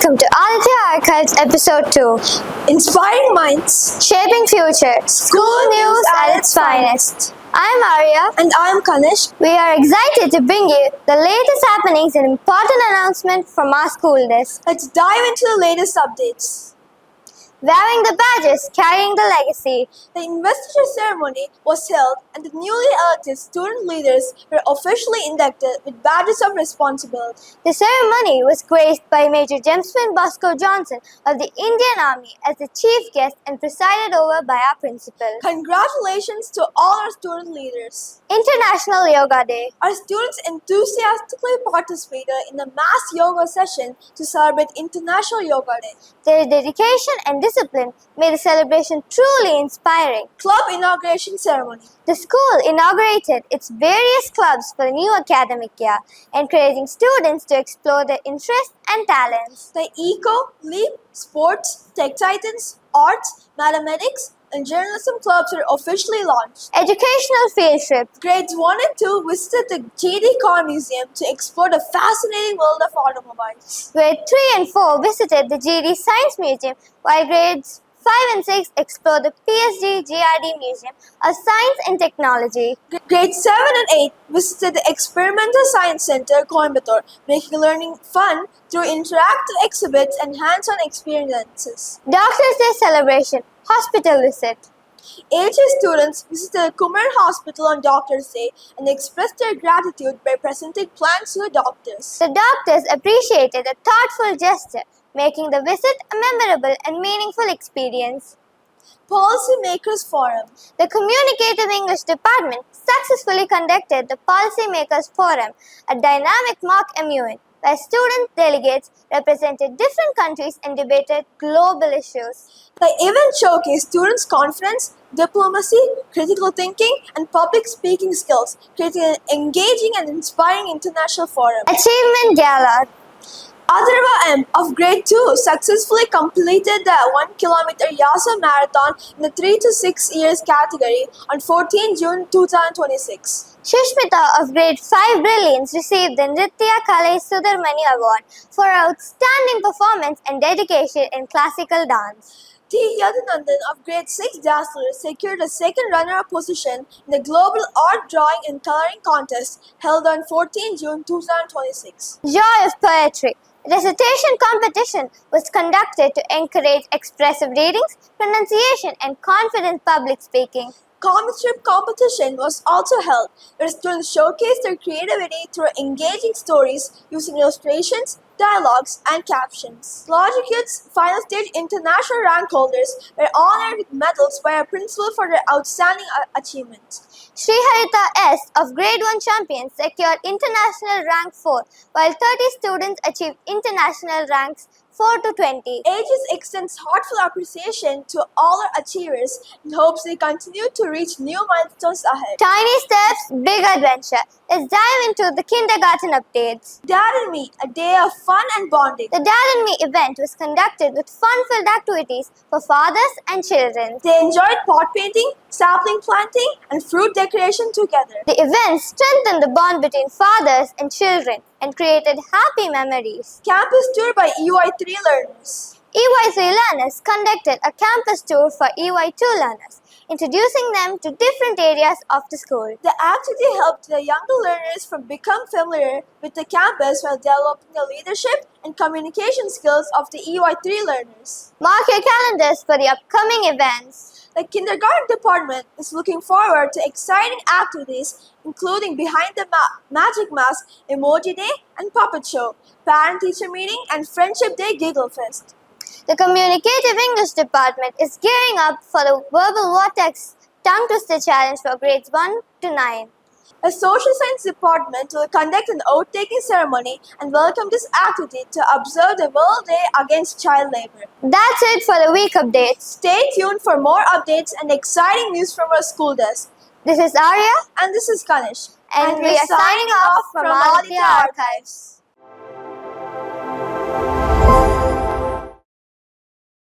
Welcome to Aditya Archives Episode 2, Inspiring Minds, Shaping Future, School News at its finest. I'm Arya. And I'm Kanish. We are excited to bring you the latest happenings and important announcements from our school desk. Let's dive into the latest updates. Wearing the badges, carrying the legacy. The investiture ceremony was held and the newly elected student leaders were officially inducted with badges of responsibility. The ceremony was graced by Major Jemswin Bosco Johnson of the Indian Army as the chief guest and presided over by our principal. Congratulations to all our student leaders. International Yoga Day. Our students enthusiastically participated in a mass yoga session to celebrate International Yoga Day. Their dedication and discipline made the celebration truly inspiring. Club inauguration ceremony. The school inaugurated its various clubs for the new academic year, encouraging students to explore their interests and talents. The Eco, Leap, Sports, Tech Titans, Arts, Mathematics, and Journalism clubs were officially launched. Educational field trip. Grades 1 and 2 visited the GD Car Museum to explore the fascinating world of automobiles. Grade 3 and 4 visited the GD Science Museum, while grades 5 and 6 explored the PSG GRD Museum of Science and Technology. Grades 7 and 8 visited the Experimental Science Center, Coimbatore, making learning fun through interactive exhibits and hands-on experiences. Doctors' Day celebration. Hospital visit. AHS students visited Kumar Hospital on Doctor's Day and expressed their gratitude by presenting plants to the doctors. The doctors appreciated the thoughtful gesture, making the visit a memorable and meaningful experience. Policymakers Forum. The Communicative English Department successfully conducted the Policymakers Forum, a dynamic mock MUN, where student delegates represented different countries and debated global issues. The event showcased students' confidence, diplomacy, critical thinking, and public speaking skills, creating an engaging and inspiring international forum. Achievement Gala. Atharva M of Grade 2 successfully completed the 1 km Yasa Marathon in the 3 to 6 years category on 14 June 2026. Shushmita of Grade 5 Brilliance received the Nritya Kalai Sudarmani Award for outstanding performance and dedication in classical dance. T. Yadunandan of Grade 6 Dazzler secured a second runner-up position in the Global Art Drawing and Coloring Contest held on 14 June 2026. Joy of Poetry. Recitation competition was conducted to encourage expressive readings, pronunciation, and confident public speaking. Comic strip competition was also held, where students showcased their creativity through engaging stories using illustrations, dialogues, and captions. Logic Youth's final stage international rank holders were honored with medals by our principal for their outstanding achievements. Sriharita S. of Grade 1 Champions secured international rank 4, while 30 students achieved international ranks 4 to 20. AHS extends heartfelt appreciation to all our achievers and hopes they continue to reach new milestones ahead. Tiny steps, big adventure. Let's dive into the kindergarten updates. Dad and Me, a day of fun and bonding. The Dad and Me event was conducted with fun-filled activities for fathers and children. They enjoyed pot painting, sapling planting, and fruit decoration together. The event strengthened the bond between fathers and children and created happy memories. Campus tour by EY3 learners. EY3 learners conducted a campus tour for EY2 learners, introducing them to different areas of the school. The activity helped the younger learners become familiar with the campus while developing the leadership and communication skills of the EY3 learners. Mark your calendars for the upcoming events. The kindergarten department is looking forward to exciting activities including Behind the Magic Mask, Emoji Day, and Puppet Show, Parent-Teacher Meeting, and Friendship Day Giggle Fest. The Communicative English Department is gearing up for the Verbal Vortex Tongue Twister Challenge for grades 1 to 9. The Social Science Department will conduct an oath-taking ceremony and welcome this activity to observe the World Day Against Child Labor. That's it for the week updates. Stay tuned for more updates and exciting news from our school desk. This is Arya and this is Kanish. And we are signing off from Aditya Archives.